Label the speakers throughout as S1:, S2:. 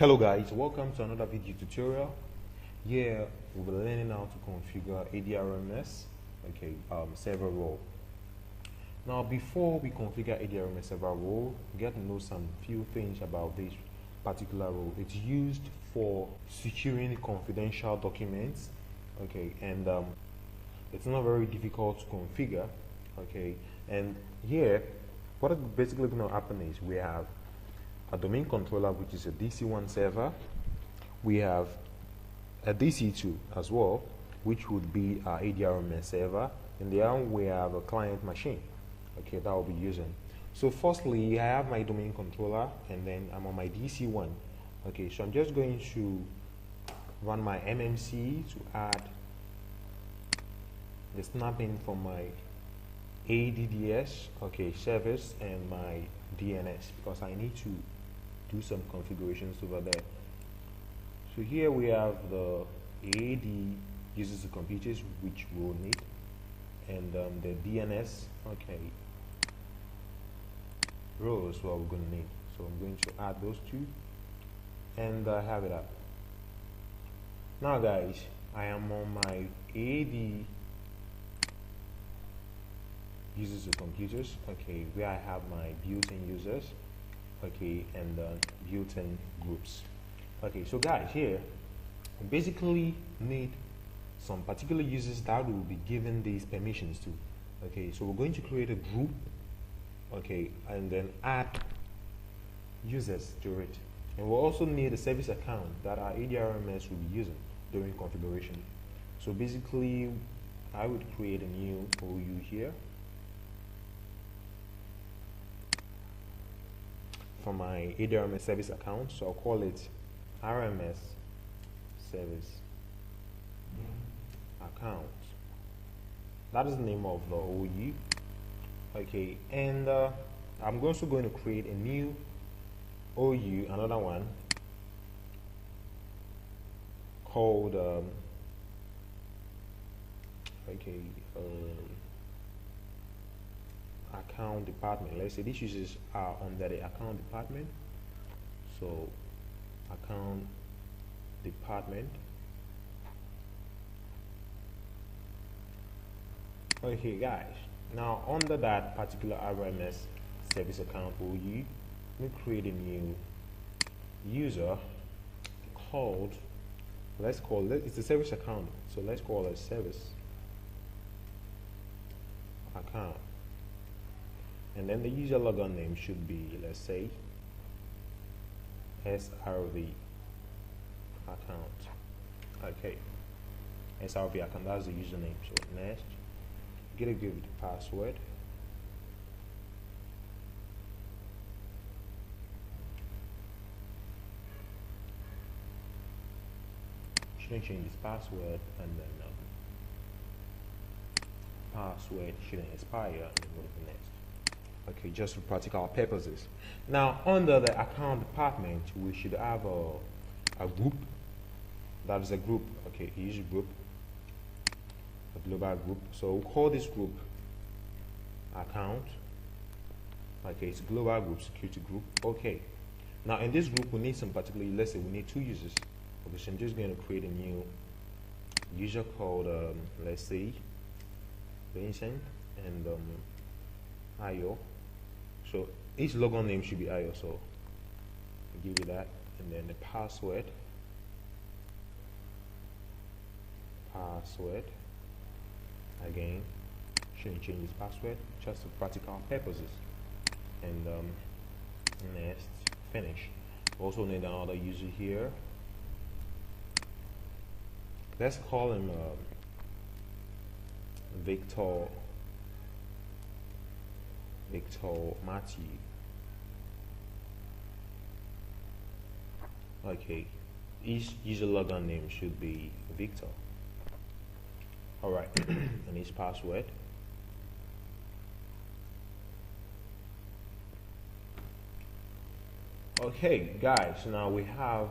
S1: Hello guys, welcome to another video tutorial. Here we'll be learning how to configure ADRMS, server role. Now before we configure ADRMS server role, get to know some few things about this particular role. It's used for securing confidential documents, and it's not very difficult to configure, and here what is basically going to happen is we have a domain controller, which is a DC1 server. We have a DC2 as well, which would be our ADRMS server, and then we have a client machine, that I'll be using. So firstly, I have my domain controller, and then I'm on my DC1. So I'm just going to run my MMC to add the snapping from my ADDS service and my DNS, because I need to do some configurations over there. So here we have the AD uses the computers, which we'll need, and the DNS rows what we're going to need. So I'm going to add those two and have it up. Now guys, I am on my AD uses the computers, where I have my built-in users, and built-in groups. So guys, here we basically need some particular users that will be given these permissions to. So we're going to create a group, and then add users to it. And we'll also need a service account that our ADRMS will be using during configuration. So basically, I would create a new OU here for my ADRMS service account. So I'll call it RMS service account. That is the name of the OU. And I'm also going to create a new OU, another one called account department. Let's say these users are under the account department. So account department. Guys, now under that particular RMS service account OU, we create a new user called, let's call it, it's a service account, so let's call it service account. And then the user logon name should be, let's say, SRV account. SRV account, that's the username. So next, give it the password. Shouldn't change this password, and then password shouldn't expire, and then go to the next. Just for practical purposes. Now, under the account department, we should have a group. That is a group, a user group, a global group. So we'll call this group account. It's a global group, security group. Now, in this group, we need some particular, let's say we need two users. So I'm just going to create a new user called, let's say, Vincent and IO. So each logon name should be IO, so I'll give you that, and then the password again, shouldn't change this password, just for practical purposes. And next, finish. Also need another user here. Let's call him Victor Matthew. Each user logon name should be Victor. Alright, and his password. Guys, now we have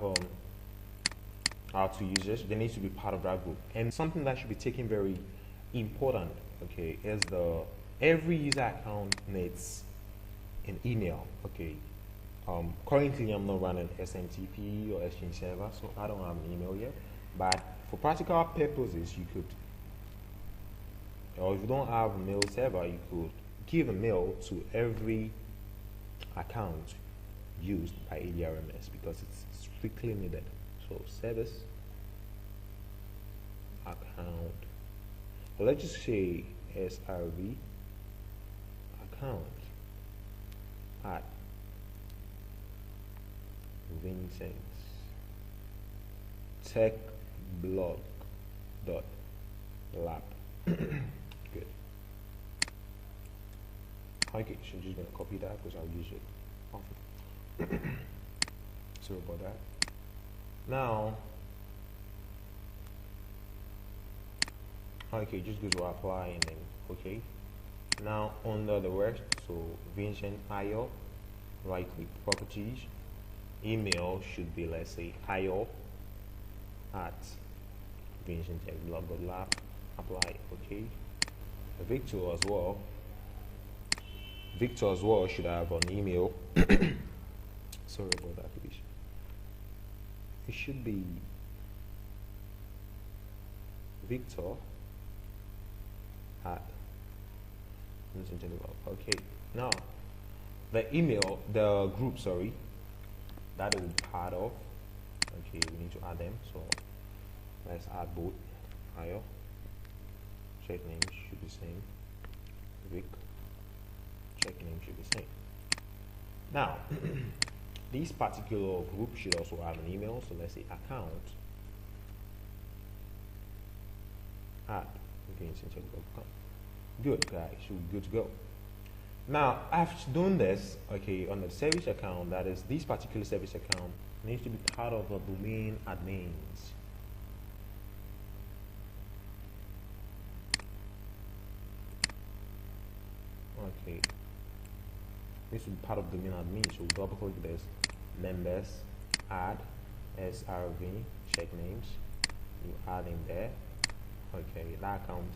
S1: our two users. They need to be part of that group. And something that should be taken very important, is every user account needs an email, Currently I'm not running SMTP or Exchange server, so I don't have an email yet. But for practical purposes, you could, or if you don't have a mail server, you could give a mail to every account used by ADRMS because it's strictly needed. So service account, let's just say SRV account at Vincent tech blog dot lab. Good. Okay, so I'm just gonna copy that because I'll use it often. Sorry about that. Now, okay, just go to apply and then okay. Now under the rest, so Vincent IO, right click properties, email should be, let's say, IO at Vincent Tech Blog Lab, apply, okay. Victor as well should have an email. Sorry about that, please. It should be Victor at Vincent Tech Blog. Okay, now the email, the group, sorry, that it will be part of. Okay, we need to add them, so let's add both. IO, check name should be same. Vic, check name should be same. Now this particular group should also have an email, so let's say account at Vincent.com. Good, guys, should be good to go. Now after doing this, okay, on the service account, that is this particular service account needs to be part of the domain admins. Okay, this will be part of domain admin, so double click this, members, add SRV, check names, you add in there. Okay, that account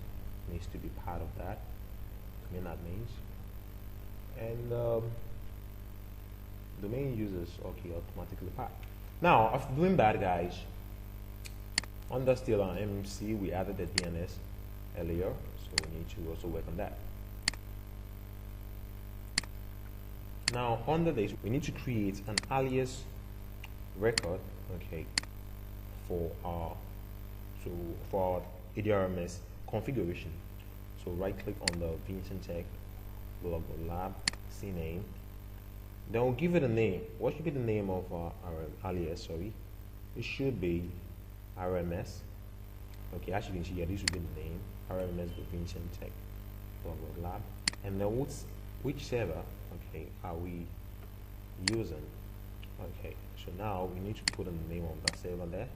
S1: needs to be part of that domain admins, and domain users, okay, automatically part. Now after doing that, guys, under still on MC, we added the DNS earlier, so we need to also work on that. Now under this, we need to create an alias record, okay, for our ADRMS configuration. So right click on the Vincent Tech Blog Lab, CNAME. Then we'll give it a name. What should be the name of our alias? Sorry, it should be RMS. Okay, as you can see here, this would be the name, RMS Vincent Tech Blog Lab. And then which server, okay, are we using? Okay, so now we need to put in the name of that server there.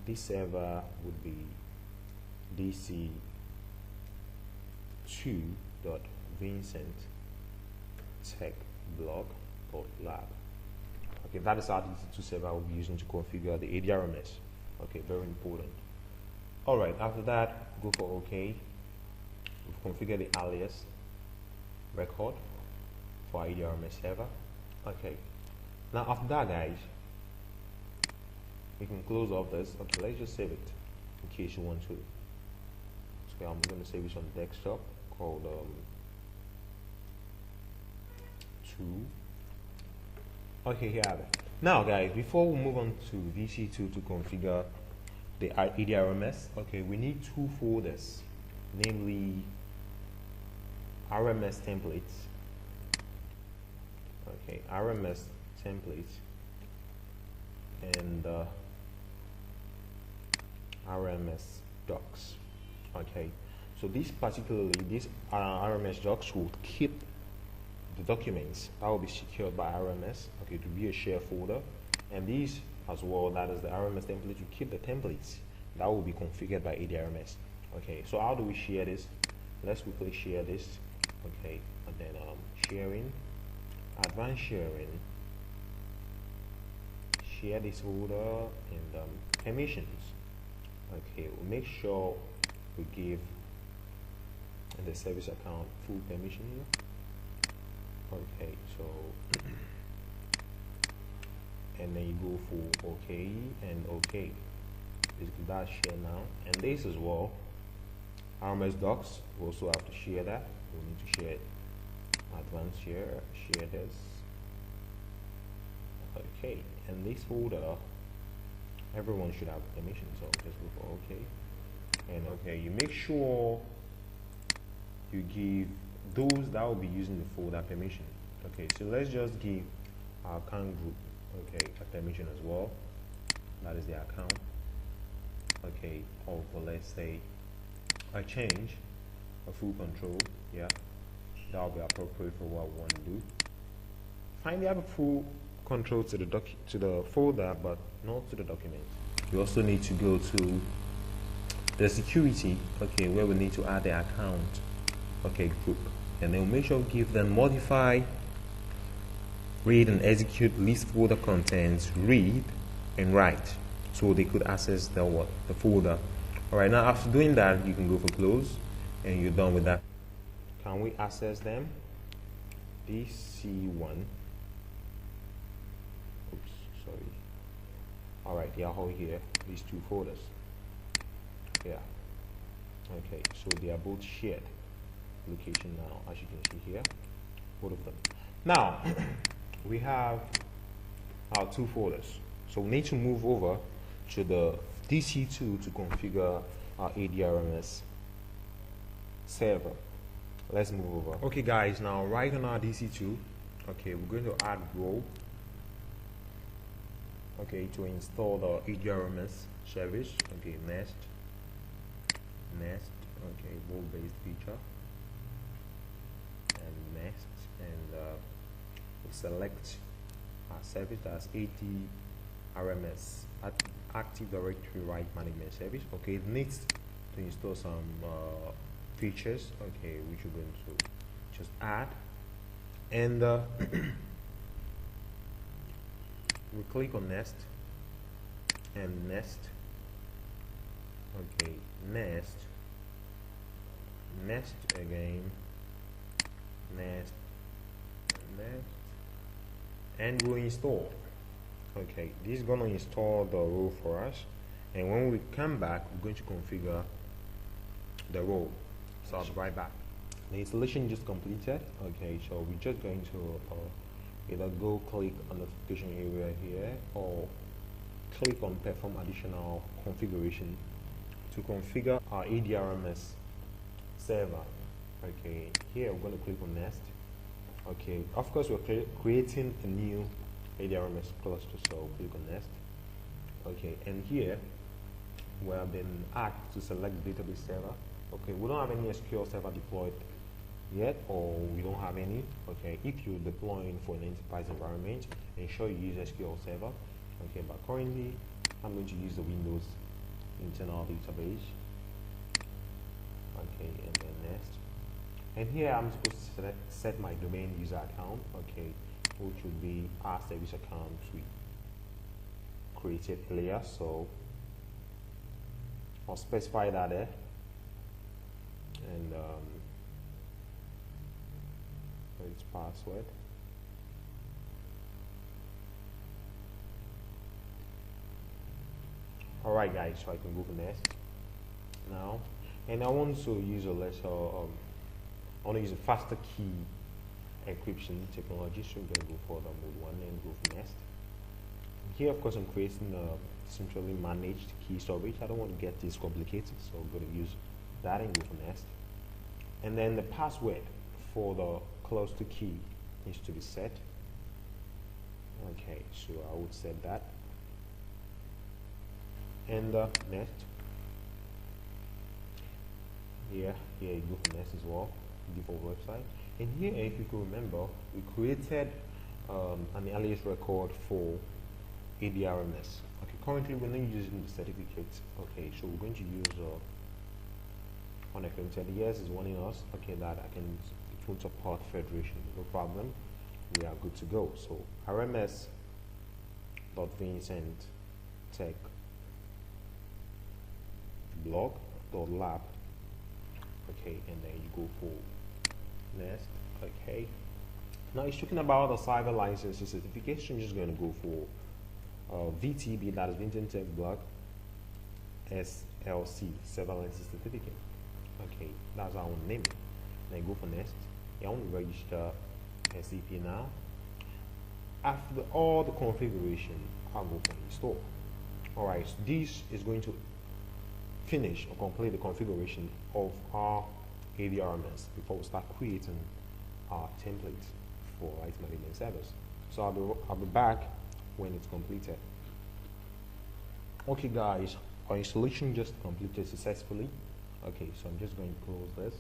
S1: This server would be dc2.vincent.techblog.lab. Okay, that is our dc2 server we'll be using to configure the ADRMS. Okay, very important. All right, after that, go for OK. We've configured the alias record for our ADRMS server. Okay, now after that, guys, we can close off this. Okay, let's just save it in case you want to. So I'm going to save this on the desktop called 2. Okay, here I have it. Now, guys, before we move on to VC2 to configure the ADRMS, okay, we need 2 folders, namely RMS templates. Okay, RMS templates and RMS docs. Okay, so these RMS docs will keep the documents that will be secured by RMS, okay, to be a share folder, and these as well, that is the RMS template, to keep the templates that will be configured by ADRMS. Okay, so how do we share this? Let's quickly share this. Okay, and then sharing, advanced sharing, share this folder, and permissions. Okay, we'll make sure we give the service account full permission here. Okay, so and then you go for OK and OK. Basically that's share now, and this as well, RMS docs, we also have to share that. We need to share it. Advanced share this. Okay, and this folder, everyone should have permission, so just go for OK. And okay, you make sure you give those that will be using the folder permission. Okay, so let's just give our account group, okay, a permission as well. That is the account. Okay, or let's say I change a full control. Yeah, that will be appropriate for what we want to do. Finally, have a full control to the folder, but not to the document. You also need to go to the security, okay, where we need to add the account, okay, group, and then we'll make sure we give them modify, read and execute list folder contents, read and write, so they could access the folder. All right, now after doing that, you can go for close, and you're done with that. Can we access them? DC1. Oops, sorry. All right, they are all here. These two folders. Yeah. Okay, so they are both shared location now, as you can see here, both of them. Now we have our two folders, so we need to move over to the DC2 to configure our ADRMS server. Let's move over. Okay guys, now right on our DC2, okay, we're going to add role, okay, to install the ADRMS service. Okay, nest, okay, role-based feature, and nest, and we'll select our service, that's ADRMS, Active Directory Right Management Service. Okay, it needs to install some features, okay, which we're going to just add, and we click on nest, and nest, okay, nest again, nest, and we'll install. Okay, this is going to install the role for us, and when we come back, we're going to configure the role. So I'll be right back. The installation just completed. Okay, so we're just going to either go click on the notification area here, or click on perform additional configuration to configure our ADRMS server. Okay, here we're going to click on nest. Okay, of course we're creating a new ADRMS cluster, so click on nest. Okay, and here we have been asked to select the database server. Okay, we don't have any SQL server deployed yet, or we don't have any. Okay, if you're deploying for an enterprise environment, ensure you use SQL server. Okay, but currently I'm going to use the Windows internal database. Okay, and then next, and here I'm supposed to set my domain user account, okay, which would be our service account we created earlier. So I'll specify that there, and its password. Alright guys, so I can go for next now, and I want to use a lesser I want to use a faster key encryption technology, so we're going to go for the mode 1 and go for next. Here of course I'm creating a centrally managed key storage. I don't want to get this complicated, so I'm going to use that and go for next. And then the password for the cluster key needs to be set. Okay, so I would set that, and next. Here you go for next as well, default website. And here, if you can remember, we created an alias record for ADRMS. Okay, currently we're not using the certificates. Okay, so we're going to use unaccredited. Yes, is warning us. Okay, that I can, it won't support federation. No problem. We are good to go. So rms.vincent tech blog.lab. Okay, and then you go for next. Okay, now it's talking about the cyber license certification. I'm just going to go for VTB, that is Vincent Tech Block, SLC, Surveillance Certificate. Okay, that's how I want to name it. Then go for next. I want to register SCP now. After all the configuration, I'll go for install. Alright, so this is going to finish or complete the configuration of our ADRMS before we start creating our templates for rights management service. So I'll be back when it's completed. Okay guys, our installation just completed successfully. Okay, so I'm just going to close this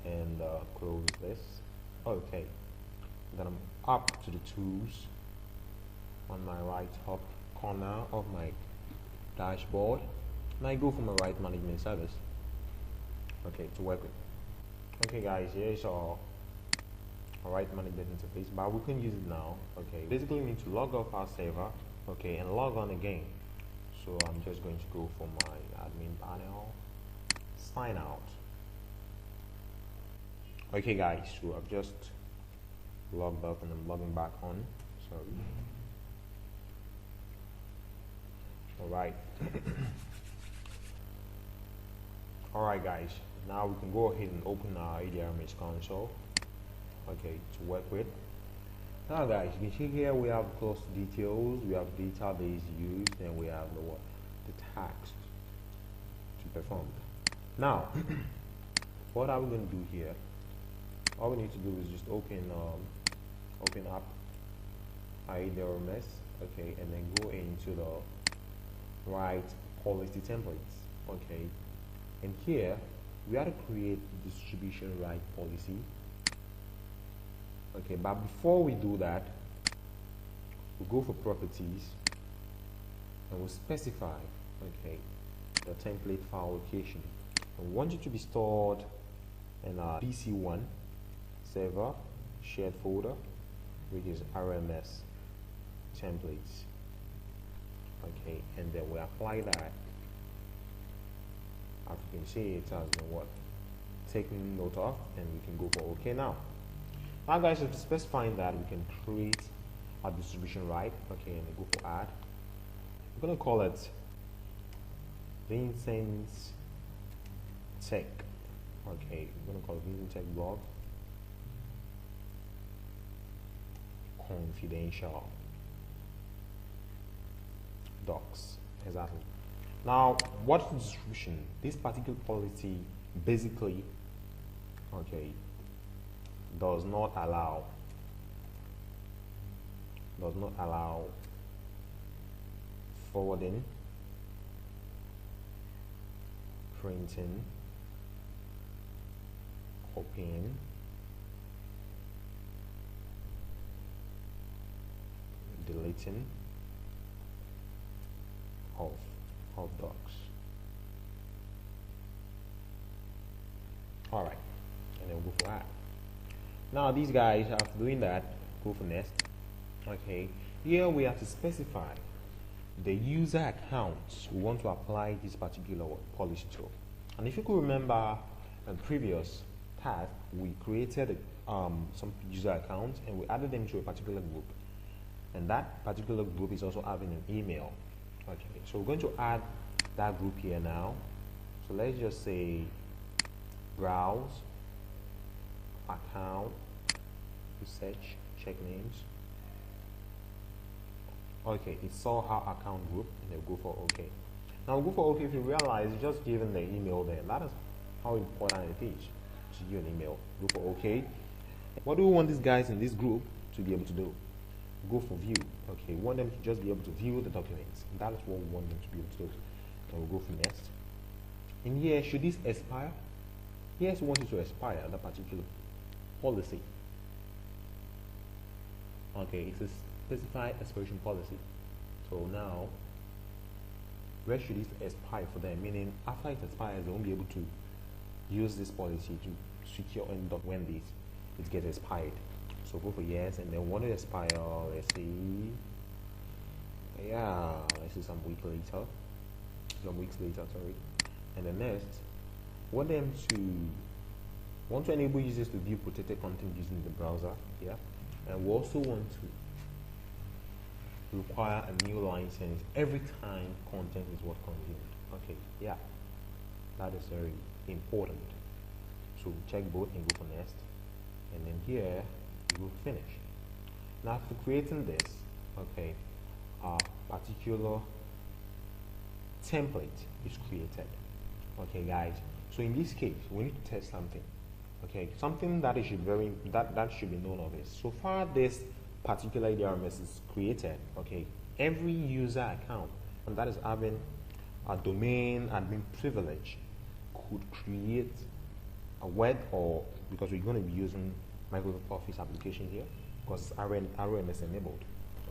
S1: and close this. Okay, then I'm up to the tools on my right top corner of my dashboard, and I go for my right management service. Okay, to work with. Okay guys, here's our right management interface, but we can use it now. Okay, basically we need to log off our server, okay, and log on again. So I'm just going to go for my admin panel, sign out. Okay guys, so I've just logged off and I'm logging back on. Sorry. Alright. Alright guys, now we can go ahead and open our ADRMS console, okay, to work with. Now guys, you can see here we have close details, we have database used, and we have the tasks to perform. Now, what are we going to do here? All we need to do is just open up ADRMS, okay, and then go into the right policy templates, okay, and here we have to create distribution right policy, okay. But before we do that, we'll go for properties and we'll specify, okay, the template file location. We want it to be stored in our PC1 server shared folder, which is RMS templates, okay, and then we apply that. As you can see, it has been taken note of, and we can go for OK now. Now guys, if specifying that, we can create a distribution right, okay, and then go for add. We're going to call it Vincent Tech, okay, we're going to call it Vincent Tech blog confidential docs. Exactly. Now, what's the distribution? This particular policy basically, okay, does not allow forwarding, printing, copying, deleting of docs. All right, and then we'll go for add. Now these guys, after doing that, go for next. Okay, here we have to specify the user accounts we want to apply this particular policy to. And if you could remember in previous task, we created some user accounts and we added them to a particular group, and that particular group is also having an email. Okay, so we're going to add that group here now. So let's just say browse account, search, check names. Okay, it saw our account group, and then go for OK. Now go for OK. If you realize it's just given the email there, that is how important it is to give an email. Go for OK. What do we want these guys in this group to be able to do? Go for view. Okay, we want them to just be able to view the documents. And that is what we want them to be able to do. And we'll go for next. In here, should this expire? Yes, we want it to expire, that particular policy. Okay, it's a specified expiration policy. So now, where should it expire for them? Meaning, after it expires, they won't be able to use this policy to secure and doc when it gets expired. So go for yes, and then when it expire, let's see, let's see some weeks later, sorry. And then next, want to enable users to view protected content using the browser, yeah. And we also want to require a new license every time content is what consumed. Okay, yeah, that is very important. So check both and go for next, and then here you will finish. Now after creating this, okay, a particular template is created. Okay, guys. So in this case, we need to test something. Okay, something that should be known of is, so far this particular ADRMS is created. Okay, every user account that is having a domain admin privilege could create a web, or because we're going to be using Microsoft Office application here because ADRMS enabled.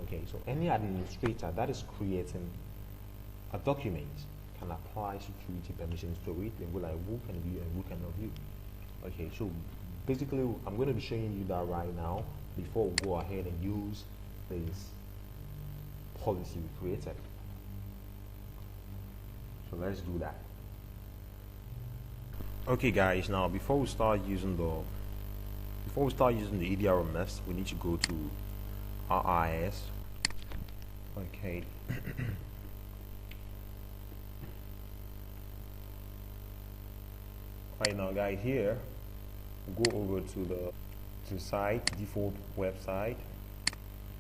S1: Okay, so any administrator that is creating a document can apply security permissions to it and go like who can view and who cannot view. Okay, so basically I'm going to be showing you that right now before we go ahead and use this policy we created. So let's do that. Okay guys, now before we start using the ADRMS, we need to go to RIS. Okay. Right now guys, here we'll go over to the site, default website.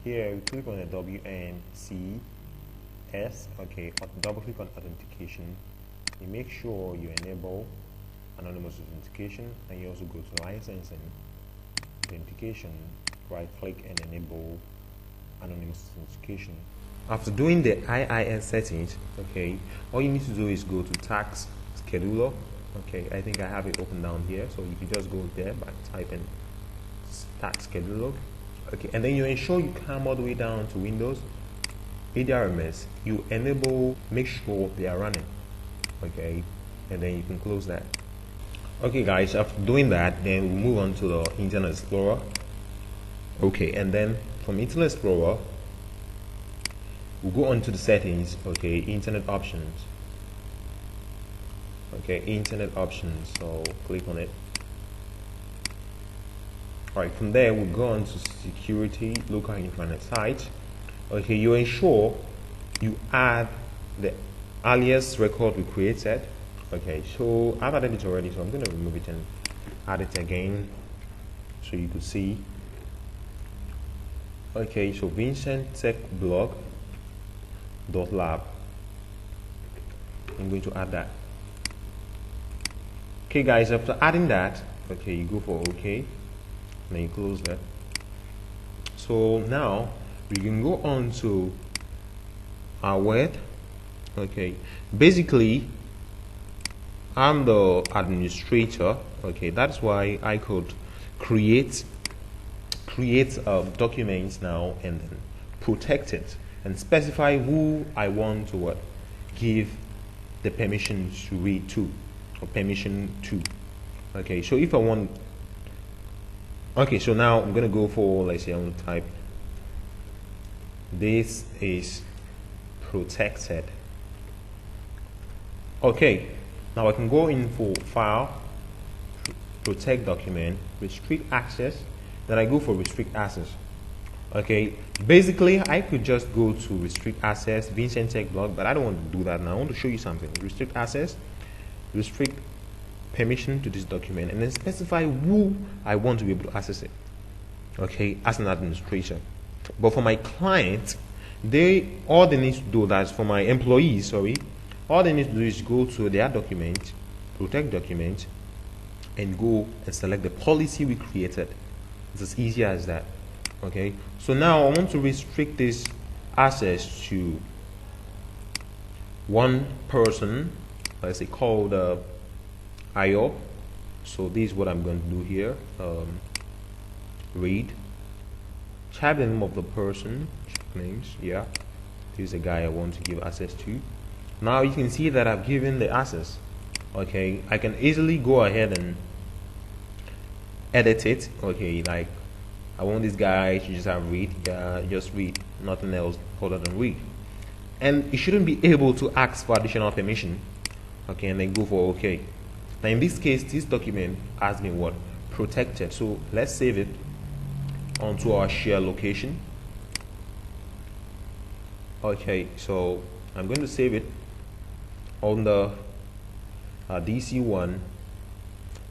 S1: Here we click on the WNCS. Okay, double click on authentication. You make sure you enable anonymous authentication, and you also go to licensing authentication, right click and enable anonymous authentication. After doing the IIS settings, okay, all you need to do is go to tax scheduler. Okay, I think I have it open down here, so you can just go there by typing tax scheduler. Okay, and then you ensure you come all the way down to Windows ADRMS. You enable, make sure they are running. Okay, and then you can close that. Okay guys, after doing that, then we'll move on to the Internet Explorer. Okay, and then from Internet Explorer we'll go on to the settings. Okay, Internet Options. Okay, Internet Options, so click on it. Alright, from there we'll go on to Security, Local Internet Site. Okay, you ensure you add the Alias Record we created. Okay, so I've added it already, so I'm going to remove it and add it again so you could see. Okay, so Vincent Tech Blog .lab. I'm going to add that. Okay guys, after adding that, okay, you go for OK, and then you close that. So now we can go on to our web. Okay, basically I'm the administrator. Okay, that's why I could create documents now and then protect it and specify who I want to give the permission to read to, or permission to. Okay, so if I want, okay, so now I'm gonna go for, let's say I want to type this is protected. Okay, now I can go in for file, protect document, restrict access, then I go for restrict access. Okay, basically I could just go to restrict access, Vincent Tech Blog, but I don't want to do that now. I want to show you something. Restrict access, restrict permission to this document, and then specify who I want to be able to access it. Okay, as an administrator. But for my client, all they need to do, that's for my employees, sorry, all they need to do is go to their document, protect document, and go and select the policy we created. It's as easy as that. Okay, so now I want to restrict this access to one person, let's say called IO. So this is what I'm going to do here. Read, type the name of the person, names, yeah, this is the guy I want to give access to. Now you can see that I've given the access. Okay, I can easily go ahead and edit it. Okay, like I want this guy to just have read, just read, nothing else other than read. And you shouldn't be able to ask for additional permission. Okay, and then go for OK. Now in this case, this document has been what? Protected. So let's save it onto our share location. Okay, so I'm going to save it on the DC1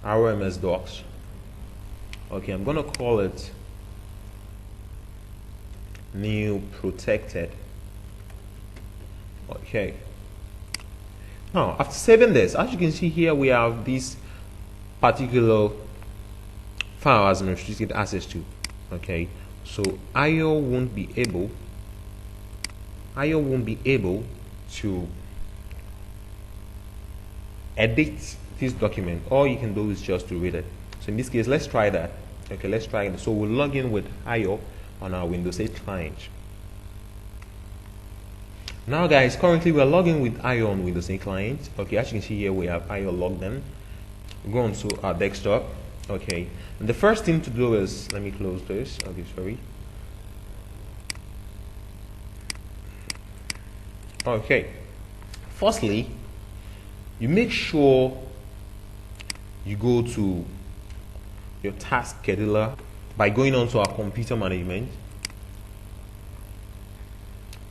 S1: RMS docs. Okay, I'm going to call it new protected. Okay, now after saving this, as you can see here, we have this particular file as restricted access to. Okay, so IO won't be able to edit this document. All you can do is just to read it. So in this case, let's try that. Okay, let's try it. So we'll log in with IO on our Windows 8 client. Now guys, currently we're logging with IO on Windows 8 client. Okay, as you can see here, we have IO logged in. We go on to our desktop. Okay, and the first thing to do is, let me close this. Okay, sorry. Okay, firstly, you make sure you go to your task scheduler by going on to our computer management.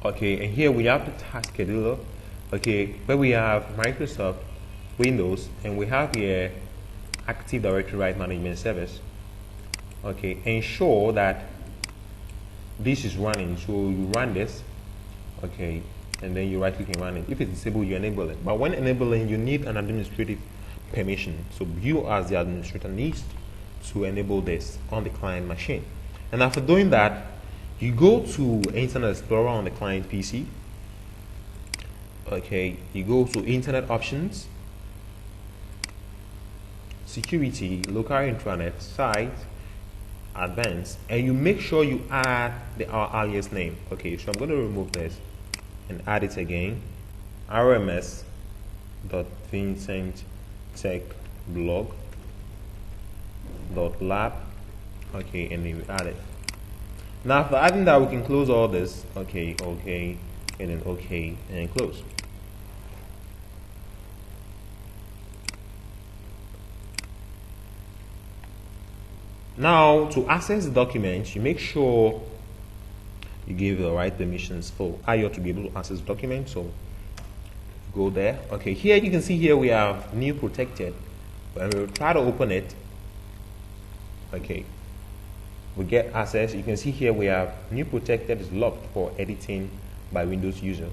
S1: Okay, and here we have the task scheduler. Okay, where we have Microsoft, Windows, and we have here Active Directory Right Management Service. Okay, ensure that this is running. So you run this. Okay, and then you right click and run it. If it's disabled, you enable it. But when enabling, you need an administrative permission. So you as the administrator needs to enable this on the client machine. And after doing that, you go to Internet Explorer on the client PC. Okay, you go to Internet Options, Security, Local Intranet, Site, Advanced, and you make sure you add our alias name. Okay, so I'm going to remove this and add it again. rms.vincenttechblog.lab. Okay, and then we add it. Now after adding that, we can close all this. Okay, okay, and then okay, and then close. Now to access the document, you make sure you give the right permissions for IO to be able to access the document. So go there. Okay, here you can see here we have new protected. When we try to open it, okay, we get access. You can see here we have new protected is locked for editing by Windows user.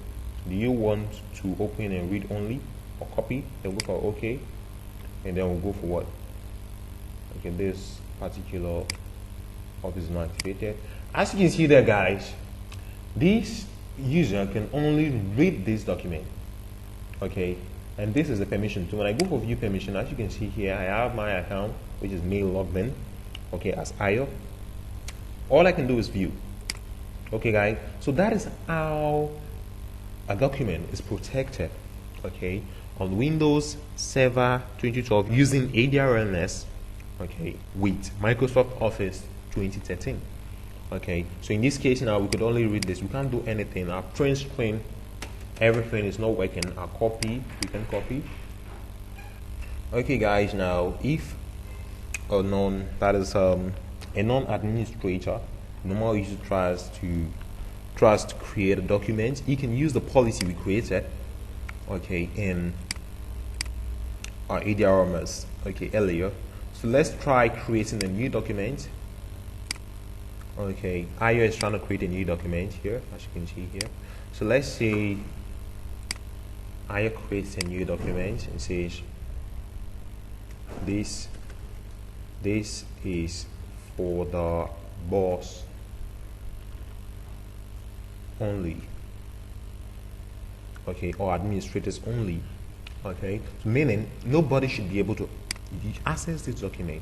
S1: Do you want to open and read only or copy? Then go for OK, and then we'll go for what? Okay, this particular office is not activated. As you can see there, guys, this user can only read this document. Okay, and this is the permission. So when I go for view permission, as you can see here, I have my account, which is mail logged in. Okay, as IO. All I can do is view. Okay, guys. So that is how a document is protected. Okay, on Windows Server 2012 using ADRMS. Okay, with Microsoft Office 2013. Okay, so in this case now we could only read this. We can't do anything. Our print screen, everything is not working. Our copy, we can copy. Okay, guys. Now, if a non-administrator, normal user tries to create a document, he can use the policy we created. Okay, in our ADRMS. Okay, earlier. So let's try creating a new document. Okay, IO is trying to create a new document here, as you can see here. So let's say IO creates a new document and says this is for the boss only. Okay, or administrators only. Okay, so meaning nobody should be able to access this document,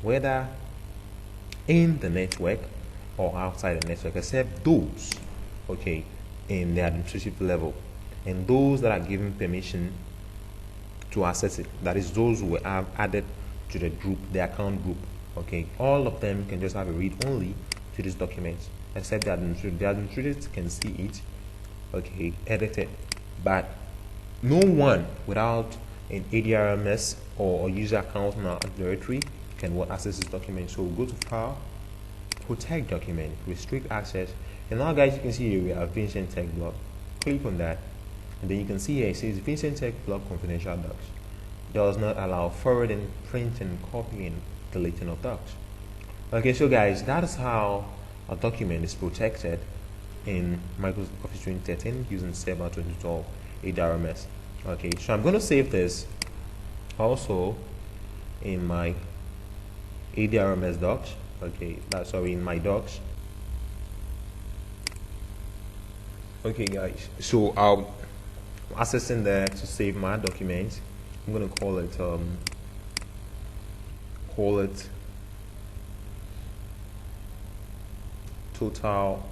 S1: whether in the network or outside the network, except those, okay, in the administrative level, and those that are given permission to access it. That is those who have added to the group, the account group. Okay, all of them can just have a read only to this document, except the administrators. The administrators can see it, okay, edit it, but no one without an ADRMS or a user account in our directory can access this document. So we'll go to File, Protect Document, Restrict Access, And now guys, you can see here we have Vincent Tech Blog. Click on that, and then you can see here it says Vincent Tech Blog confidential docs. Does not allow forwarding, printing, copying, deleting of docs. Okay, so guys, that is how a document is protected in Microsoft Office 2013 using Server 2012 ADRMS. Okay, so I'm going to save this also in my ADRMS docs. Okay, in my docs. Okay guys, so I'm accessing there to save my document. I'm gonna call it total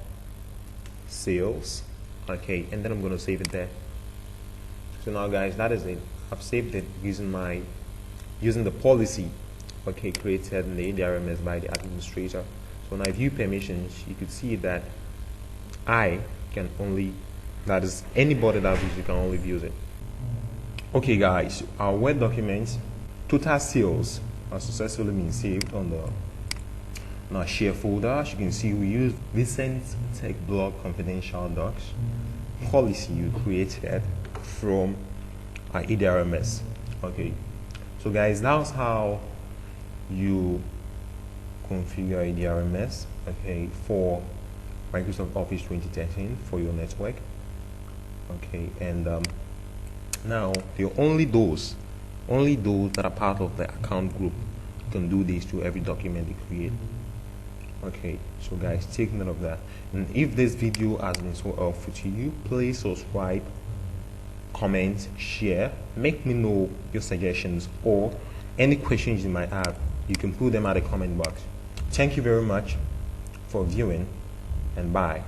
S1: sales. Okay, and then I'm gonna save it there. So now guys, that is it. I've saved it using the policy, okay, created in the ADRMS by the administrator. So now, if you permissions, you could see that that is anybody that views it can only view it. Okay guys, our Word documents, total sales, has successfully been saved on our share folder. As you can see, we use Vincent Tech Blog confidential docs policy you created from our ADRMS. Okay, so guys, that's how you configure ADRMS, okay, for Microsoft Office 2013 for your network. Okay, and now only those that are part of the account group can do this to every document they create. Okay, so guys, take note of that. And if this video has been so helpful to you, please subscribe, comment, share, make me know your suggestions or any questions you might have. You can put them at the comment box. Thank you very much for viewing, and bye.